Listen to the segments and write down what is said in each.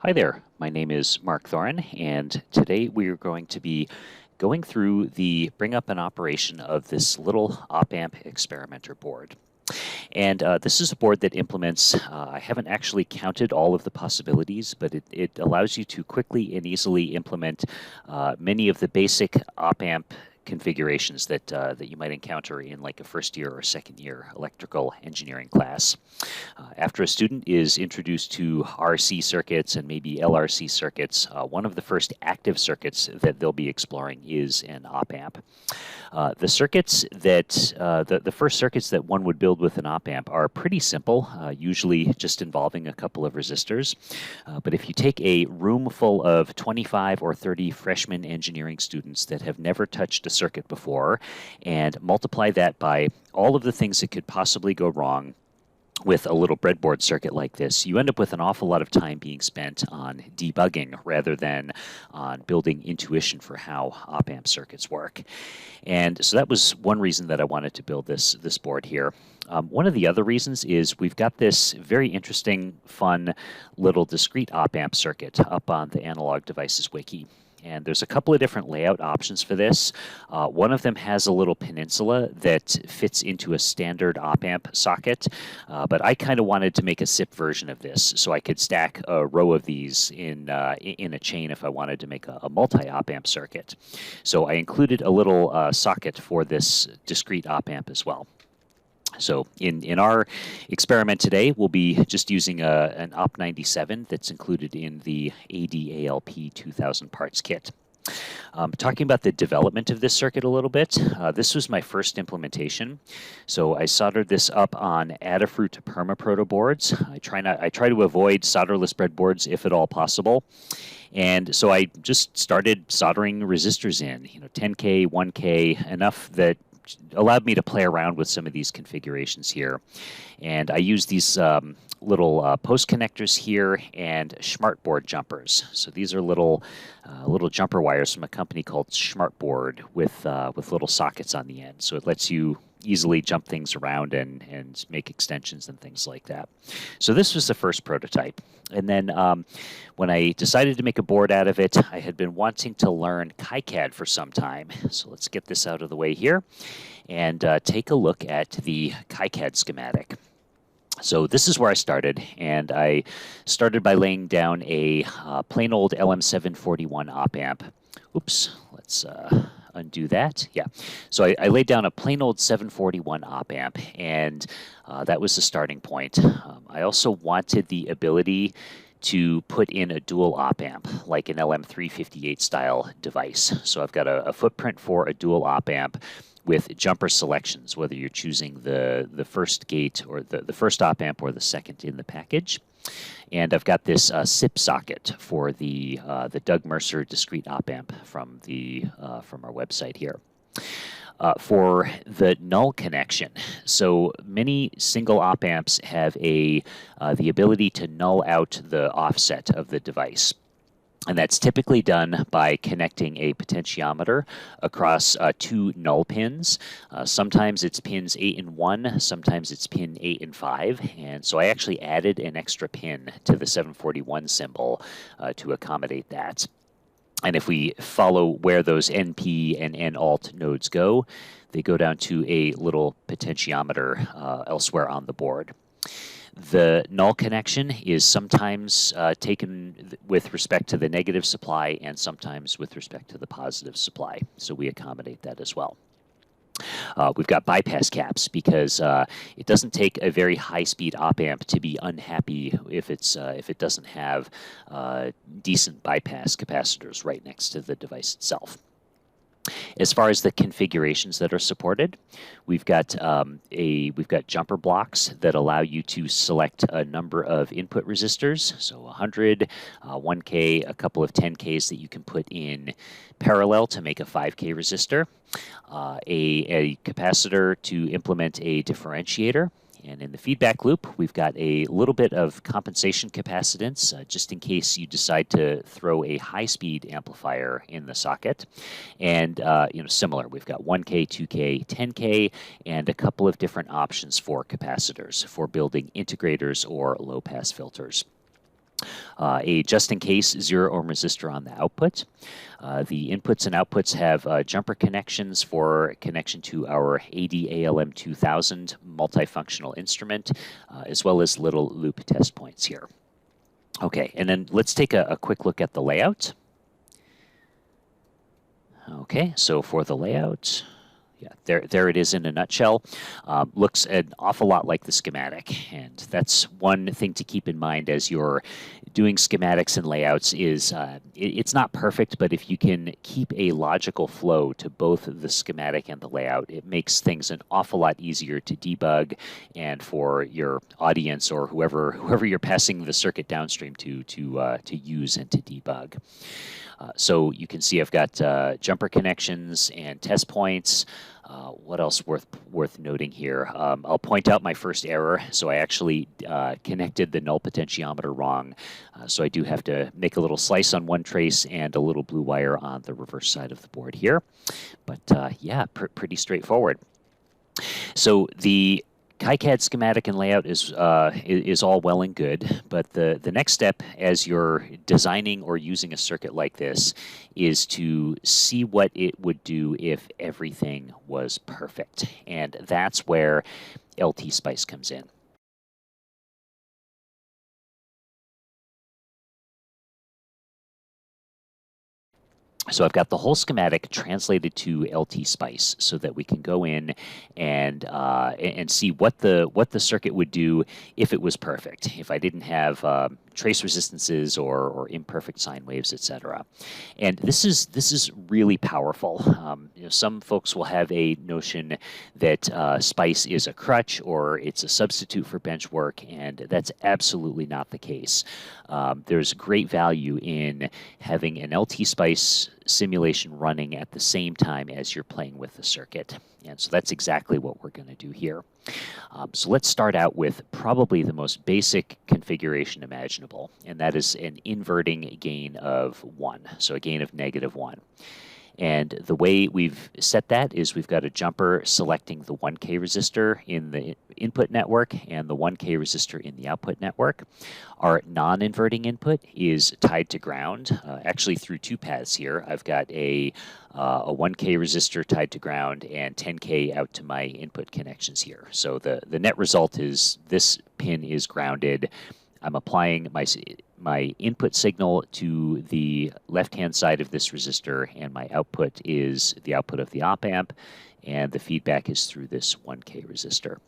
Hi there, my name is Mark Thorin, and today we are going to be going through the bring up and operation of this little op-amp experimenter board. And this is a board that implements, I haven't actually counted all of the possibilities, but it allows you to quickly and easily implement many of the basic op-amp configurations that you might encounter in like a first year or second year electrical engineering class. After a student is introduced to RC circuits and maybe LRC circuits, one of the first active circuits that they'll be exploring is an op-amp. The circuits that the first circuits that one would build with an op-amp are pretty simple, usually just involving a couple of resistors. But if you take a room full of 25 or 30 freshman engineering students that have never touched a circuit before and multiply that by all of the things that could possibly go wrong with a little breadboard circuit like this, you end up with an awful lot of time being spent on debugging rather than on building intuition for how op-amp circuits work. And so that was one reason that I wanted to build this board here. One of the other reasons is we've got this very interesting, fun little discrete op-amp circuit up on the Analog Devices Wiki. And there's a couple of different layout options for this. One of them has a little peninsula that fits into a standard op-amp socket, but I kind of wanted to make a SIP version of this so I could stack a row of these in a chain if I wanted to make a multi-op-amp circuit. So I included a little socket for this discrete op-amp as well. So in our experiment today, we'll be just using an OP97 that's included in the ADALP 2000 parts kit. Talking about the development of this circuit a little bit, this was my first implementation. So I soldered this up on Adafruit PermaProto boards. I try to avoid solderless breadboards if at all possible. And so I just started soldering resistors in, 10K, 1K, enough that allowed me to play around with some of these configurations here. And I use these little post connectors here and Smartboard jumpers. So these are little jumper wires from a company called Smartboard with little sockets on the end. So it lets you easily jump things around and make extensions and things like that. So this was the first prototype. And then when I decided to make a board out of it, I had been wanting to learn KiCad for some time. So let's get this out of the way here and take a look at the KiCad schematic. So this is where I started, and I started by laying down a plain old LM741 op-amp. Oops, let's undo that. Yeah, so I laid down a plain old 741 op-amp, and that was the starting point. I also wanted the ability to put in a dual op-amp, like an LM358 style device. So I've got a footprint for a dual op-amp with jumper selections, whether you're choosing the first gate or the first op-amp or the second in the package. And I've got this SIP socket for the Doug Mercer discrete op-amp from our website here. For the null connection, so many single op-amps have the ability to null out the offset of the device. And that's typically done by connecting a potentiometer across two null pins. Sometimes it's pins 8 and 1, sometimes it's pin 8 and 5. And so I actually added an extra pin to the 741 symbol to accommodate that. And if we follow where those NP and NALT nodes go, they go down to a little potentiometer elsewhere on the board. The null connection is sometimes taken with respect to the negative supply and sometimes with respect to the positive supply. So we accommodate that as well. We've got bypass caps because it doesn't take a very high-speed op-amp to be unhappy if it doesn't have decent bypass capacitors right next to the device itself. As far as the configurations that are supported, we've got jumper blocks that allow you to select a number of input resistors, so 100, 1K, a couple of 10Ks that you can put in parallel to make a 5K resistor, a capacitor to implement a differentiator. And in the feedback loop, we've got a little bit of compensation capacitance, just in case you decide to throw a high-speed amplifier in the socket. And similar, we've got 1K, 2K, 10K, and a couple of different options for capacitors for building integrators or low-pass filters. A just-in-case 0-ohm resistor on the output. The inputs and outputs have jumper connections for connection to our AD-ALM 2000 multifunctional instrument, as well as little loop test points here. Okay, and then let's take a quick look at the layout. Okay, so for the layout, yeah, there it is in a nutshell. Looks an awful lot like the schematic, and that's one thing to keep in mind as you're doing schematics and layouts is it's not perfect, but if you can keep a logical flow to both the schematic and the layout, it makes things an awful lot easier to debug and for your audience or whoever you're passing the circuit downstream to use and to debug. So you can see I've got jumper connections and test points. What else worth noting here? I'll point out my first error. So I actually connected the null potentiometer wrong. So I do have to make a little slice on one trace and a little blue wire on the reverse side of the board here. But yeah, pretty straightforward. So the KiCad schematic and layout is all well and good, but the next step as you're designing or using a circuit like this is to see what it would do if everything was perfect. And that's where LT Spice comes in. So I've got the whole schematic translated to LT Spice so that we can go in and see what the circuit would do if it was perfect, if I didn't have trace resistances or imperfect sine waves, etc. And this is really powerful. You know, some folks will have a notion that Spice is a crutch or it's a substitute for bench work, and that's absolutely not the case. There's great value in having an LT Spice simulation running at the same time as you're playing with the circuit. And so that's exactly what we're going to do here. So let's start out with probably the most basic configuration imaginable, and that is an inverting gain of 1, so a gain of -1. And the way we've set that is we've got a jumper selecting the 1K resistor in the input network and the 1K resistor in the output network. Our non-inverting input is tied to ground, actually through two paths here. I've got a 1K resistor tied to ground and 10K out to my input connections here. So the net result is this pin is grounded. I'm applying my input signal to the left-hand side of this resistor, and my output is the output of the op-amp, and the feedback is through this 1K resistor.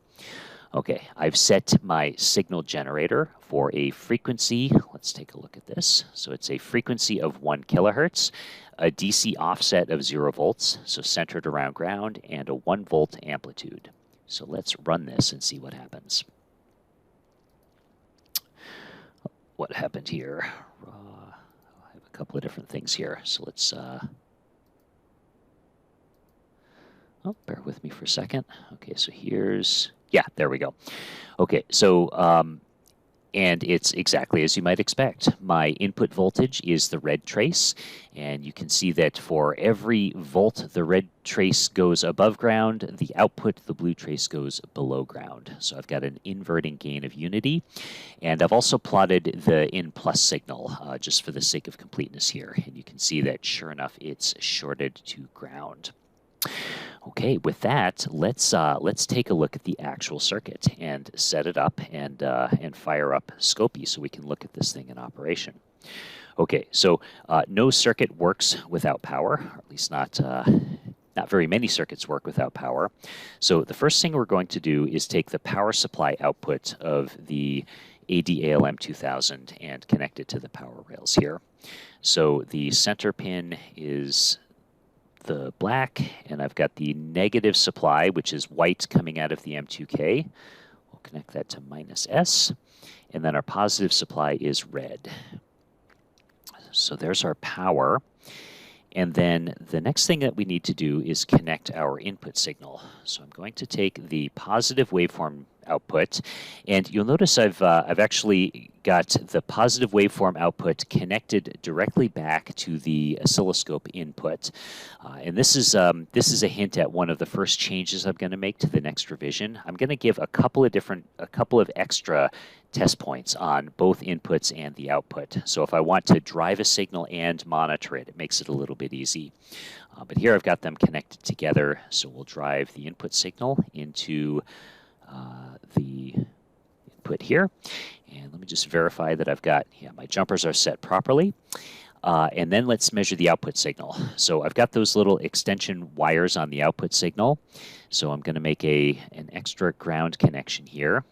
Okay, I've set my signal generator for a frequency. Let's take a look at this. So it's a frequency of 1 kilohertz, a DC offset of 0 volts, so centered around ground, and a 1 volt amplitude. So let's run this and see what happens. What happened here? I have a couple of different things here. So let's, oh, bear with me for a second. Okay, so here's, yeah, there we go. Okay, so, and it's exactly as you might expect. My input voltage is the red trace, and you can see that for every volt the red trace goes above ground, the output, the blue trace, goes below ground. So I've got an inverting gain of unity, and I've also plotted the in plus signal just for the sake of completeness here, and you can see that sure enough it's shorted to ground. Okay, with that, let's take a look at the actual circuit and set it up and fire up Scopy so we can look at this thing in operation. Okay, so no circuit works without power, or at least not very many circuits work without power. So the first thing we're going to do is take the power supply output of the AD-ALM 2000 and connect it to the power rails here. So the center pin is the black, and I've got the negative supply, which is white coming out of the M2K. We'll connect that to -S, and then our positive supply is red. So there's our power. And then the next thing that we need to do is connect our input signal. So I'm going to take the positive waveform output. And you'll notice I've actually got the positive waveform output connected directly back to the oscilloscope input. And this is a hint at one of the first changes I'm going to make to the next revision. I'm going to give a couple of extra test points on both inputs and the output. So if I want to drive a signal and monitor it, it makes it a little bit easy. But here I've got them connected together, so we'll drive the input signal into the input here. And let me just verify that I've got, my jumpers are set properly. And then let's measure the output signal. So I've got those little extension wires on the output signal. So I'm going to make an extra ground connection here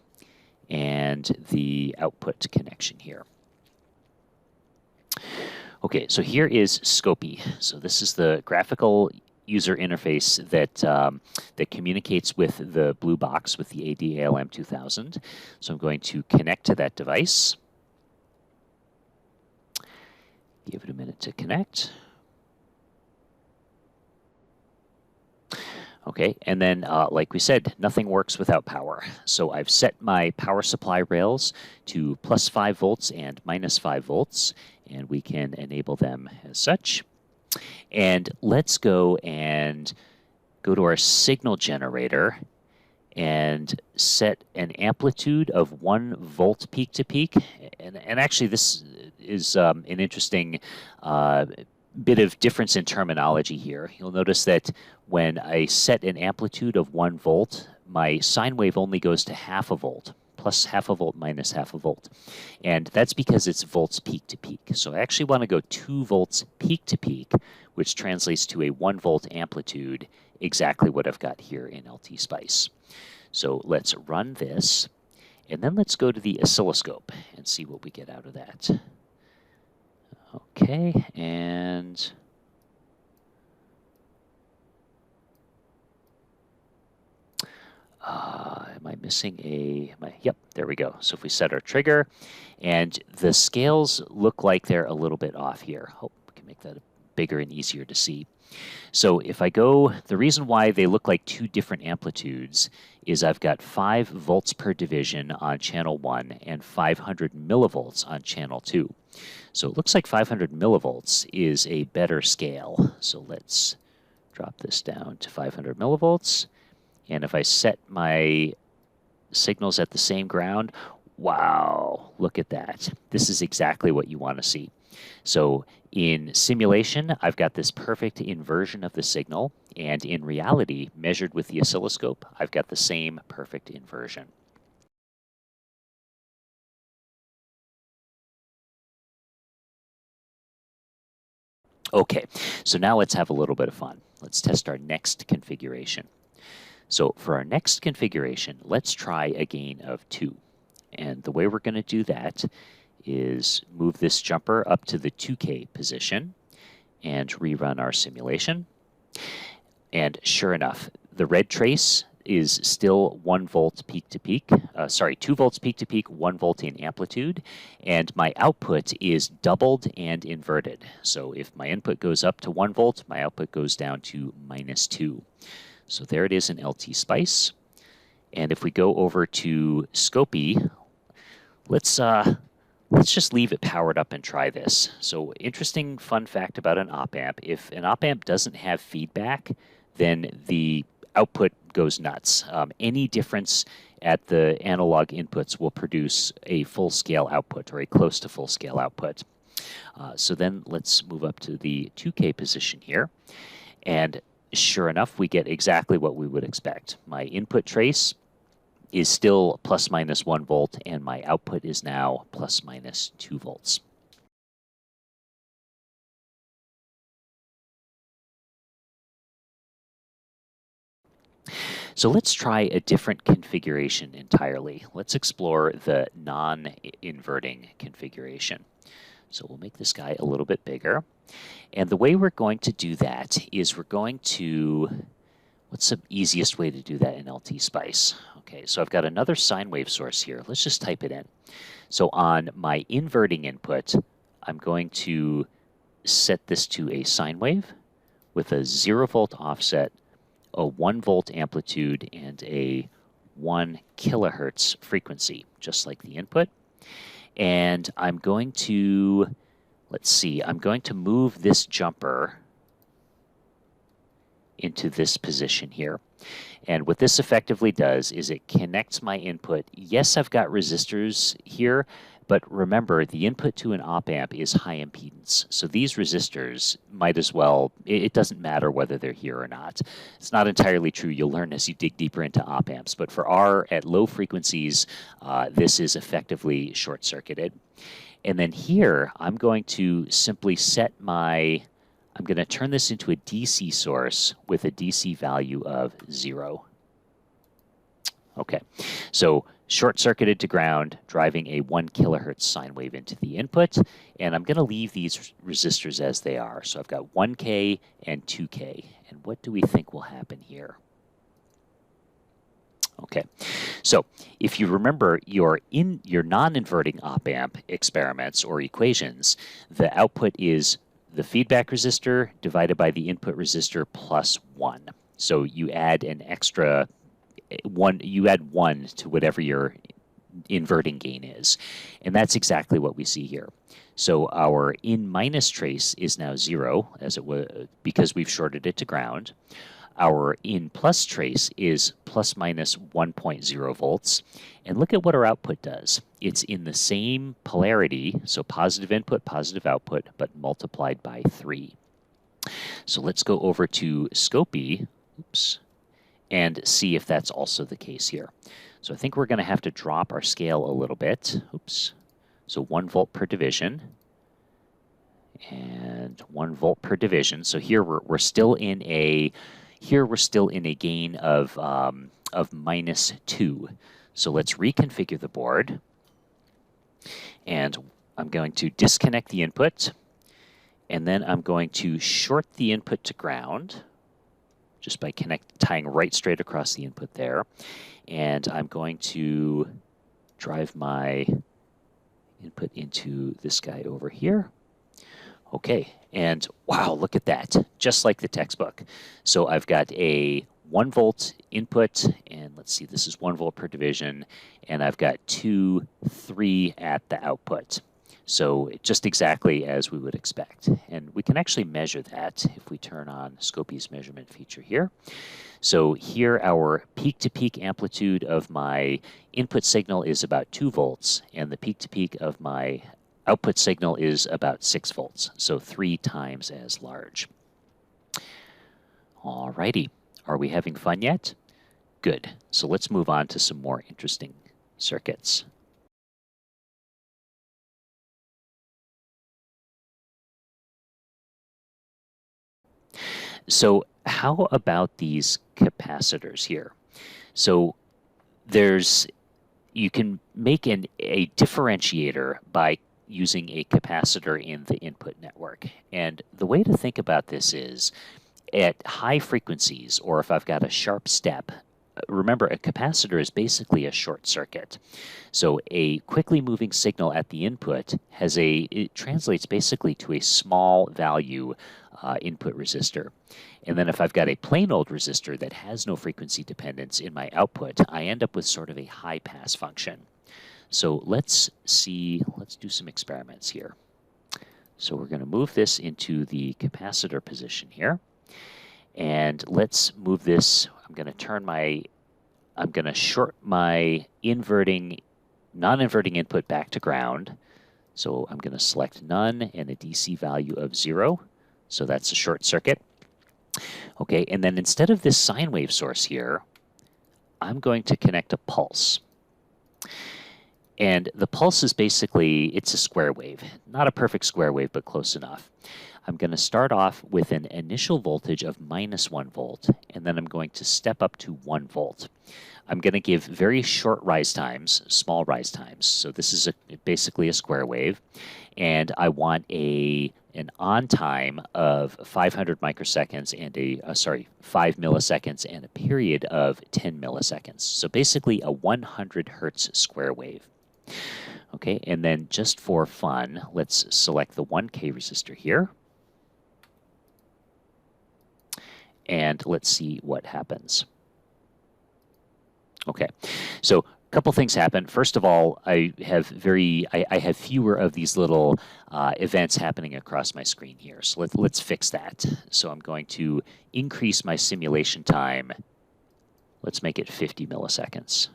and the output connection here. Okay, so here is Scopy. So this is the graphical user interface that that communicates with the blue box with the AD-ALM 2000. So I'm going to connect to that device. Give it a minute to connect. Okay, and then like we said, nothing works without power. So I've set my power supply rails to plus 5 volts and minus 5 volts, and we can enable them as such. And let's go to our signal generator and set an amplitude of 1 volt peak to peak. And actually this is an interesting bit of difference in terminology here. You'll notice that when I set an amplitude of 1 volt, my sine wave only goes to half a volt, plus half a volt minus half a volt. And that's because it's volts peak to peak. So I actually want to go 2 volts peak to peak, which translates to a 1 volt amplitude, exactly what I've got here in LT Spice. So let's run this, and then let's go to the oscilloscope and see what we get out of that. Okay, and am I missing yep, there we go. So if we set our trigger, and the scales look like they're a little bit off here. Hope we can make that bigger and easier to see. So if I go, the reason why they look like 2 different amplitudes is I've got 5 volts per division on channel 1 and 500 millivolts on channel 2. So it looks like 500 millivolts is a better scale. So let's drop this down to 500 millivolts. And if I set my signals at the same ground, wow, look at that. This is exactly what you want to see. So in simulation, I've got this perfect inversion of the signal, and in reality, measured with the oscilloscope, I've got the same perfect inversion. Okay, so now let's have a little bit of fun. Let's test our next configuration. So for our next configuration, let's try a gain of 2. And the way we're going to do that is move this jumper up to the 2K position and rerun our simulation. And sure enough, the red trace is still 1 volt peak to peak, 2 volts peak to peak, 1 volt in amplitude, and my output is doubled and inverted. So if my input goes up to 1 volt, my output goes down to -2. So there it is in LT Spice. And if we go over to Scopy, let's just leave it powered up and try this. So interesting fun fact about an op-amp, if an op-amp doesn't have feedback, then the output goes nuts. Any difference at the analog inputs will produce a full-scale output or a close to full-scale output. So then let's move up to the 2K position here. And sure enough, we get exactly what we would expect. My input trace is still plus minus 1 volt, and my output is now plus minus 2 volts. So let's try a different configuration entirely. Let's explore the non-inverting configuration. So we'll make this guy a little bit bigger. And the way we're going to do that is we're going to, what's the easiest way to do that in LT Spice? Okay, so I've got another sine wave source here. Let's just type it in. So on my inverting input, I'm going to set this to a sine wave with a 0 volt offset, a 1 volt amplitude, and a 1 kilohertz frequency, just like the input. And I'm going to, let's see, I'm going to move this jumper into this position here. And what this effectively does is it connects my input. Yes, I've got resistors here, but remember, the input to an op-amp is high impedance. So these resistors might as well, it doesn't matter whether they're here or not. It's not entirely true. You'll learn as you dig deeper into op-amps. But for R at low frequencies, this is effectively short-circuited. And then here, I'm going to simply set my, I'm going to turn this into a DC source with a DC value of 0. Okay, so short-circuited to ground, driving a 1 kilohertz sine wave into the input, and I'm going to leave these resistors as they are. So I've got 1K and 2K, and what do we think will happen here? Okay, so if you remember your non-inverting op-amp experiments or equations, the output is the feedback resistor divided by the input resistor plus 1. So you add an extra you add 1 to whatever your inverting gain is. And that's exactly what we see here. So our in minus trace is now 0, as it was, because we've shorted it to ground. Our in plus trace is plus minus 1.0 volts. And look at what our output does. It's in the same polarity, so positive input, positive output, but multiplied by 3. So let's go over to Scopy, and see if that's also the case here. So I think we're going to have to drop our scale a little bit. So 1 volt per division. And 1 volt per division. So here we're still in a gain of minus 2. So let's reconfigure the board. And I'm going to disconnect the input. And then I'm going to short the input to ground, just by tying right straight across the input there. And I'm going to drive my input into this guy over here. Okay, and wow, look at that, just like the textbook. So I've got a 1 volt input, and let's see, this is 1 volt per division, and I've got 2, 3 at the output. So just exactly as we would expect. And we can actually measure that if we turn on Scopy's measurement feature here. So here our peak-to-peak amplitude of my input signal is about 2 volts, and the peak-to-peak of my output signal is about 6 volts, so 3 times as large. Alrighty, are we having fun yet? Good. So let's move on to some more interesting circuits. So how about these capacitors here? So you can make a differentiator by using a capacitor in the input network. And the way to think about this is at high frequencies, or if I've got a sharp step, remember a capacitor is basically a short circuit. So a quickly moving signal at the input it translates basically to a small value input resistor. And then if I've got a plain old resistor that has no frequency dependence in my output, I end up with sort of a high pass function. So let's do some experiments here. So we're going to move this into the capacitor position here. And let's move this, I'm going to short my non-inverting input back to ground. So I'm going to select none and a DC value of 0. So that's a short circuit. Okay, and then instead of this sine wave source here, I'm going to connect a pulse. And the pulse is basically, it's a square wave. Not a perfect square wave, but close enough. I'm going to start off with an initial voltage of minus 1 volt, and then I'm going to step up to 1 volt. I'm going to give very short rise times, small rise times. So this is basically a square wave. And I want an on time of 500 microseconds and 5 milliseconds and a period of 10 milliseconds. So basically a 100 hertz square wave. Okay, and then just for fun, let's select the 1K resistor here. And let's see what happens. Okay, so a couple things happen. First of all, I have fewer of these little events happening across my screen here. So let's fix that. So I'm going to increase my simulation time. Let's make it 50 milliseconds.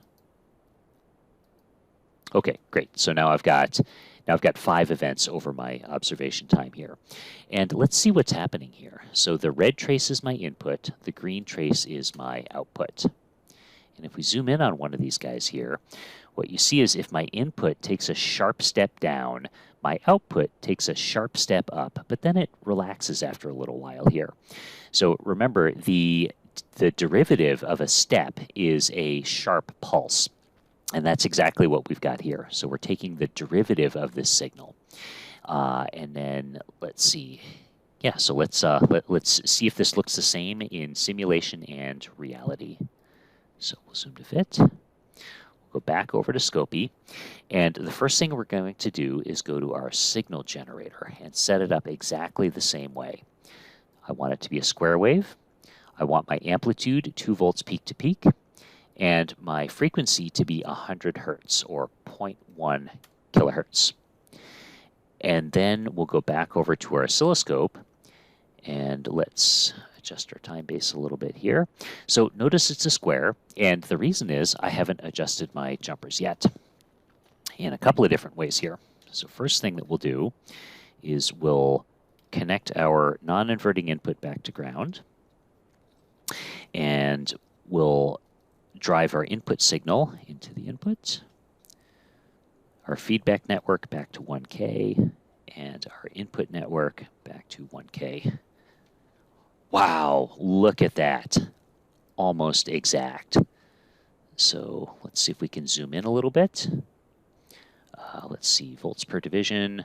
Okay, great. So now I've got 5 events over my observation time here. And let's see what's happening here. So the red trace is my input, the green trace is my output. And if we zoom in on one of these guys here, what you see is if my input takes a sharp step down, my output takes a sharp step up, but then it relaxes after a little while here. So remember, the derivative of a step is a sharp pulse. And that's exactly what we've got here. So we're taking the derivative of this signal. And then let's see. Yeah, so let's see if this looks the same in simulation and reality. So we'll zoom to fit. We'll go back over to Scopy. And the first thing we're going to do is go to our signal generator and set it up exactly the same way. I want it to be a square wave. I want my amplitude 2 volts peak to peak, and my frequency to be 100 hertz or 0.1 kilohertz. And then we'll go back over to our oscilloscope, and let's adjust our time base a little bit here. So notice it's a square, and the reason is I haven't adjusted my jumpers yet in a couple of different ways here. So first thing that we'll do is we'll connect our non-inverting input back to ground, and we'll drive our input signal into the input, our feedback network back to 1K, and our input network back to 1K. Wow, look at that. Almost exact. So let's see if we can zoom in a little bit. Let's see, volts per division.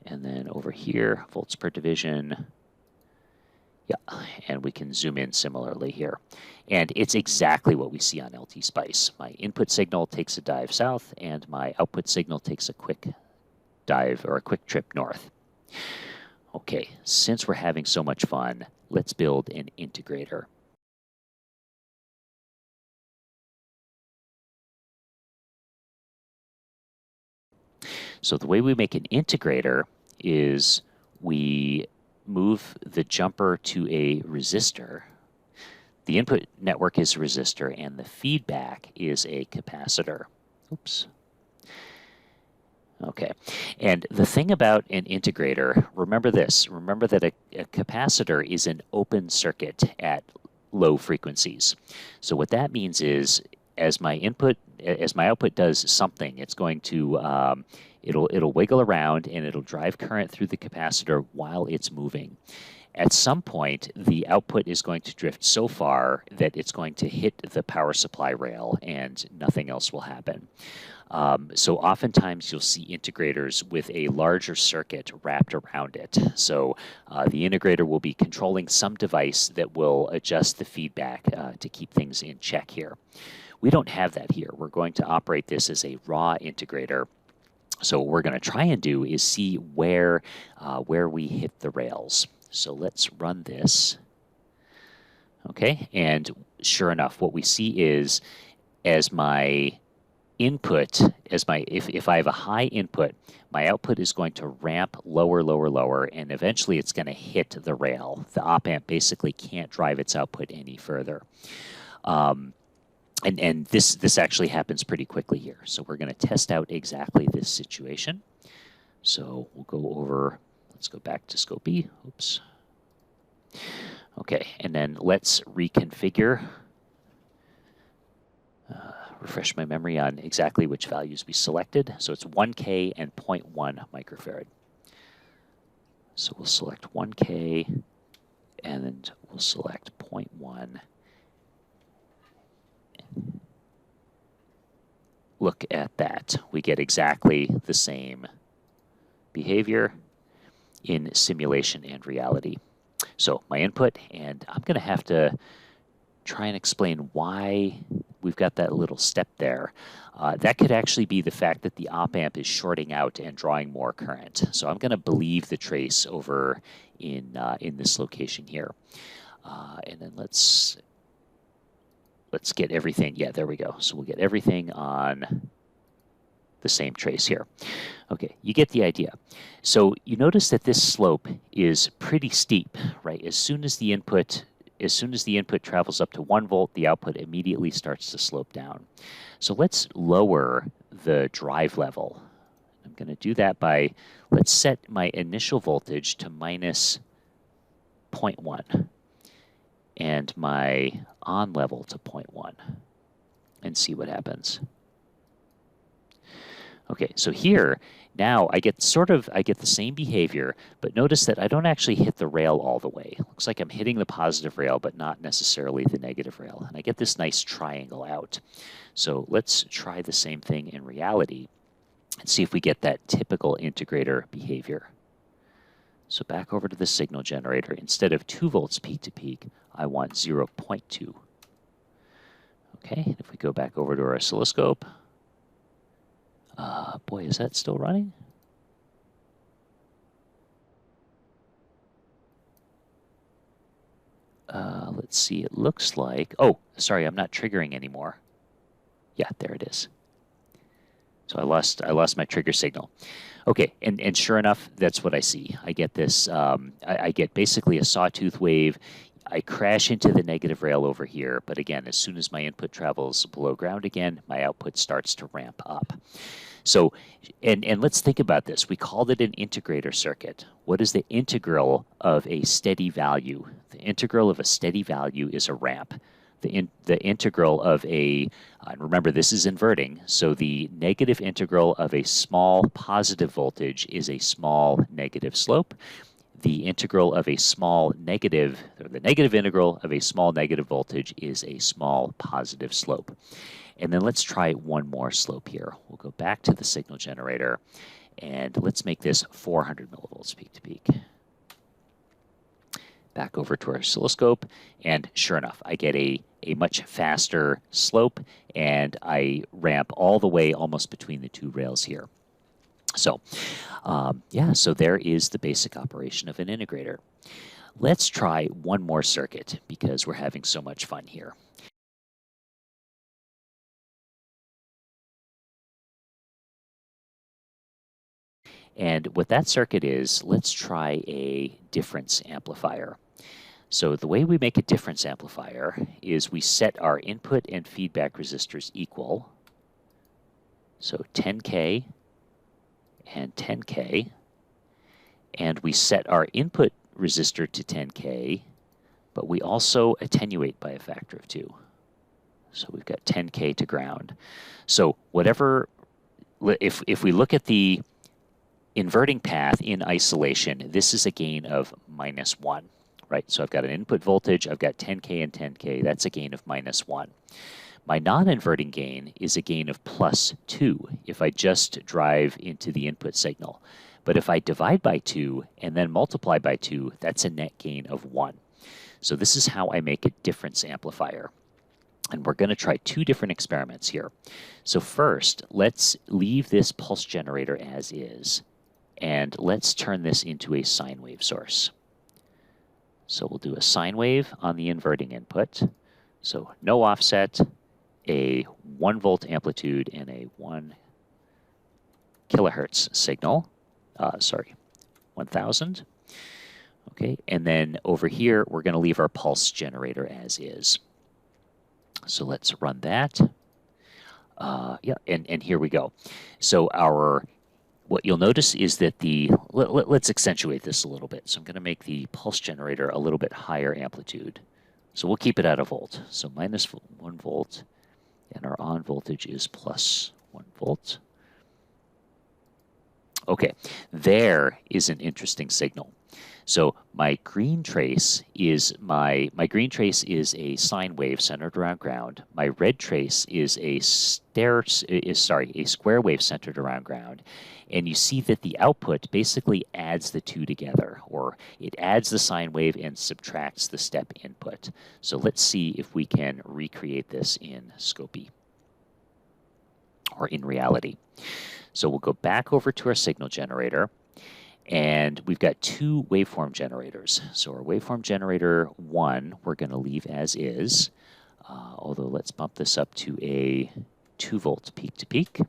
And then over here, volts per division. Yeah, and we can zoom in similarly here. And it's exactly what we see on LT Spice. My input signal takes a dive south, and my output signal takes a quick dive or a quick trip north. Okay, since we're having so much fun, let's build an integrator. So the way we make an integrator is we move the jumper to a resistor. The input network is a resistor, and the feedback is a capacitor. Oops. Okay, and the thing about an integrator, remember this, remember that a capacitor is an open circuit at low frequencies. So what that means is as my output does something, it's going to, it'll wiggle around and it'll drive current through the capacitor while it's moving. At some point, the output is going to drift so far that it's going to hit the power supply rail and nothing else will happen. So oftentimes you'll see integrators with a larger circuit wrapped around it. So the integrator will be controlling some device that will adjust the feedback to keep things in check here. We don't have that here. We're going to operate this as a raw integrator. So what we're going to try and do is see where we hit the rails. So let's run this. Okay, and sure enough, what we see is as my input, if I have a high input, my output is going to ramp lower, lower, lower, and eventually it's going to hit the rail. The op-amp basically can't drive its output any further. And this actually happens pretty quickly here. So we're going to test out exactly this situation. So we'll go over, let's go back to Scopy. Oops. Okay, and then let's reconfigure, refresh my memory on exactly which values we selected. So it's 1K and 0.1 microfarad. So we'll select 1K and then we'll select 0.1. Look at that. We get exactly the same behavior in simulation and reality. So my input, and I'm going to have to try and explain why we've got that little step there. That could actually be the fact that the op-amp is shorting out and drawing more current. So I'm going to believe the trace over in this location here. And then let's let's get everything. Yeah, there we go. So we'll get everything on the same trace here. Okay, you get the idea. So you notice that this slope is pretty steep, right? As soon as the input travels up to 1 volt, the output immediately starts to slope down. So let's lower the drive level. I'm going to do that by, let's set my initial voltage to minus 0.1 and my on level to 0.1 and see what happens. Okay, so here, now I get the same behavior, but notice that I don't actually hit the rail all the way. Looks like I'm hitting the positive rail, but not necessarily the negative rail. And I get this nice triangle out. So let's try the same thing in reality and see if we get that typical integrator behavior. So back over to the signal generator. Instead of 2 volts peak to peak, I want 0.2. Okay, if we go back over to our oscilloscope, boy, is that still running? Let's see, it looks like, oh, sorry, I'm not triggering anymore. Yeah, there it is. So I lost my trigger signal. Okay, and sure enough, that's what I see. I get this, I get basically a sawtooth wave. I crash into the negative rail over here, but again, as soon as my input travels below ground again, my output starts to ramp up. So, and let's think about this. We called it an integrator circuit. What is the integral of a steady value? The integral of a steady value is a ramp. The integral of a, remember this is inverting, so the negative integral of a small positive voltage is a small negative slope. The integral of a small negative, or the negative integral of a small negative voltage is a small positive slope. And then let's try one more slope here. We'll go back to the signal generator, and let's make this 400 millivolts peak to peak. Back over to our oscilloscope, and sure enough, I get a much faster slope, and I ramp all the way almost between the 2 rails here. So, yeah, so there is the basic operation of an integrator. Let's try one more circuit because we're having so much fun here. And what that circuit is, let's try a difference amplifier. So the way we make a difference amplifier is we set our input and feedback resistors equal. So 10K and 10K. And we set our input resistor to 10K, but we also attenuate by a factor of 2. So we've got 10K to ground. So whatever, if we look at the inverting path in isolation, this is a gain of -1, right? So I've got an input voltage, I've got 10K and 10K, that's a gain of -1. My non-inverting gain is a gain of +2 if I just drive into the input signal. But if I divide by 2 and then multiply by 2, that's a net gain of 1. So this is how I make a difference amplifier. And we're going to try 2 different experiments here. So first, let's leave this pulse generator as is. And let's turn this into a sine wave source. So we'll do a sine wave on the inverting input. So no offset, a 1 volt amplitude, and a 1 kilohertz signal. 1000. Okay, and then over here, we're going to leave our pulse generator as is. So let's run that. Yeah, and here we go. So what you'll notice is that let's accentuate this a little bit. So I'm going to make the pulse generator a little bit higher amplitude. So we'll keep it at a volt. So -1 volt, and our on voltage is +1 volt. Okay, there is an interesting signal. So my green trace is a sine wave centered around ground. My red trace is a square wave centered around ground. And you see that the output basically adds the 2 together, or it adds the sine wave and subtracts the step input. So let's see if we can recreate this in Scopy, or in reality. So we'll go back over to our signal generator, and we've got 2 waveform generators. So our waveform generator 1, we're going to leave as is. although let's bump this up to a 2 volts peak to peak.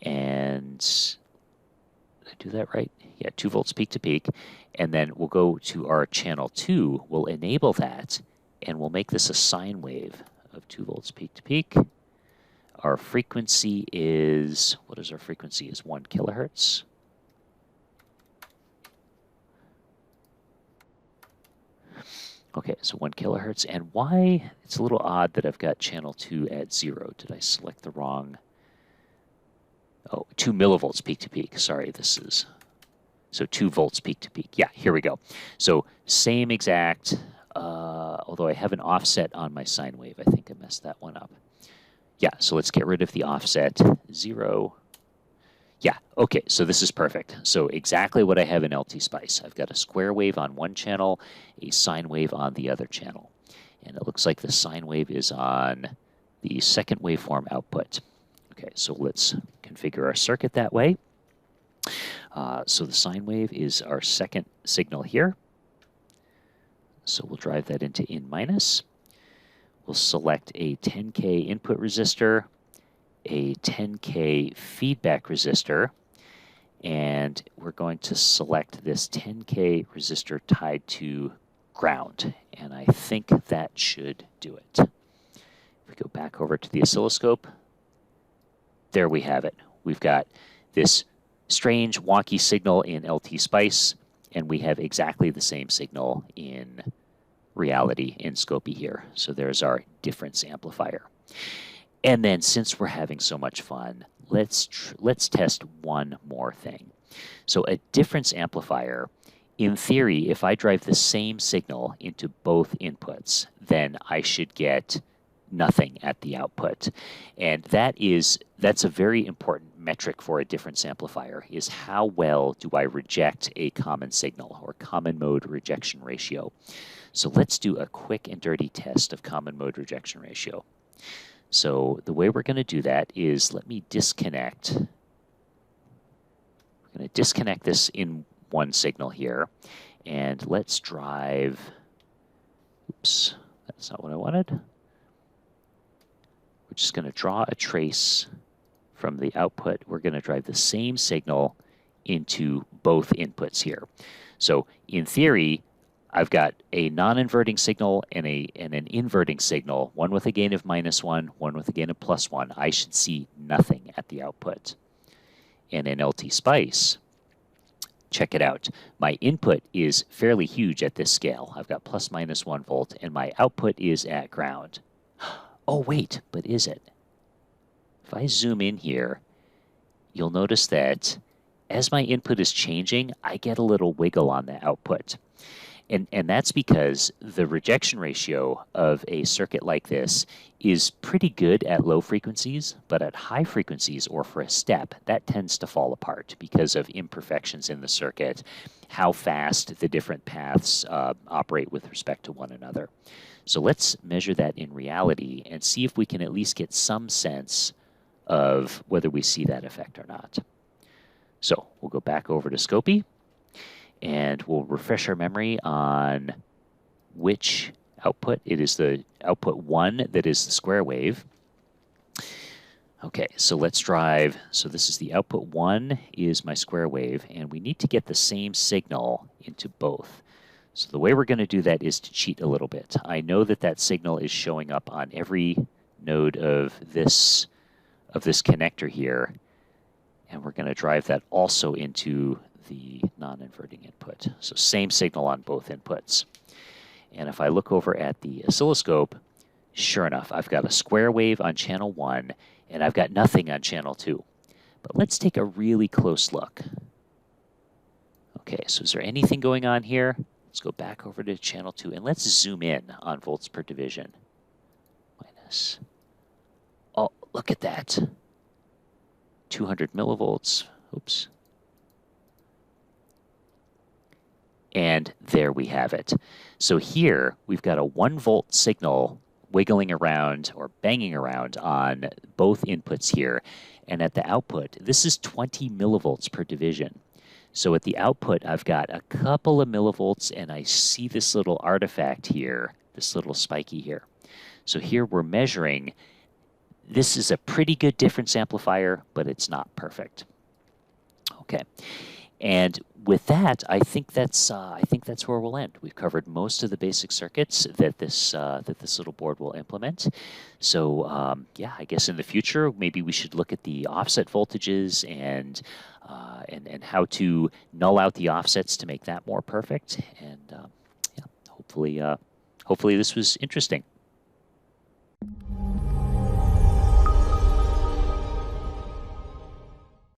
And did I do that right? Yeah, 2 volts peak to peak. And then we'll go to our channel 2. We'll enable that, and we'll make this a sine wave of 2 volts peak to peak. Our frequency is, what is our frequency? Is 1 kilohertz. Okay, so 1 kilohertz. And why? It's a little odd that I've got channel 2 at 0. Did I select the wrong? Oh, 2 millivolts peak to peak. Sorry, this is, so 2 volts peak to peak. Yeah, here we go. So same exact, although I have an offset on my sine wave. I think I messed that one up. Yeah, so let's get rid of the offset. 0. Yeah, okay, so this is perfect. So exactly what I have in LT Spice. I've got a square wave on one channel, a sine wave on the other channel. And it looks like the sine wave is on the second waveform output. Okay, so let's configure our circuit that way. So the sine wave is our second signal here. So we'll drive that into in minus. We'll select a 10K input resistor, a 10K feedback resistor, and we're going to select this 10K resistor tied to ground. And I think that should do it. If we go back over to the oscilloscope, there we have it. We've got this strange, wonky signal in LT Spice, and we have exactly the same signal in reality in Scopy here. So there's our difference amplifier. And then since we're having so much fun, let's test one more thing. So a difference amplifier, in theory, if I drive the same signal into both inputs, then I should get nothing at the output. And that's a very important metric for a difference amplifier, is how well do I reject a common signal, or common mode rejection ratio. So let's do a quick and dirty test of common mode rejection ratio. So the way we're going to do that is, let me disconnect. We're going to disconnect this in one signal here, and let's drive, oops, that's not what I wanted. We're just going to draw a trace from the output. We're going to drive the same signal into both inputs here. So in theory, I've got a non-inverting signal and an inverting signal, one with a gain of -1, one with a gain of +1. I should see nothing at the output. And in LT Spice, check it out. My input is fairly huge at this scale. I've got ±1 volt, and my output is at ground. Oh, wait, but is it? If I zoom in here, you'll notice that as my input is changing, I get a little wiggle on the output. And that's because the rejection ratio of a circuit like this is pretty good at low frequencies, but at high frequencies, or for a step, that tends to fall apart because of imperfections in the circuit, how fast the different paths operate with respect to one another. So let's measure that in reality and see if we can at least get some sense of whether we see that effect or not. So we'll go back over to Scopy, and we'll refresh our memory on which output. It is the output 1 that is the square wave. Okay, so let's drive. So this is the output 1 is my square wave, and we need to get the same signal into both. So the way we're going to do that is to cheat a little bit. I know that that signal is showing up on every node of this connector here, and we're going to drive that also into the non-inverting input. So same signal on both inputs. And if I look over at the oscilloscope, sure enough, I've got a square wave on channel 1, and I've got nothing on channel 2. But let's take a really close look. Okay, so is there anything going on here? Let's go back over to channel 2, and let's zoom in on volts per division. Minus. Oh, look at that. 200 millivolts. Oops. And there we have it. So here, we've got a 1 volt signal wiggling around or banging around on both inputs here. And at the output, this is 20 millivolts per division. So at the output, I've got a couple of millivolts, and I see this little artifact here, this little spiky here. So here we're measuring. This is a pretty good difference amplifier, but it's not perfect. Okay, and with that, I think that's where we'll end. We've covered most of the basic circuits that this little board will implement. So yeah, I guess in the future maybe we should look at the offset voltages and how to null out the offsets to make that more perfect. And yeah, hopefully this was interesting.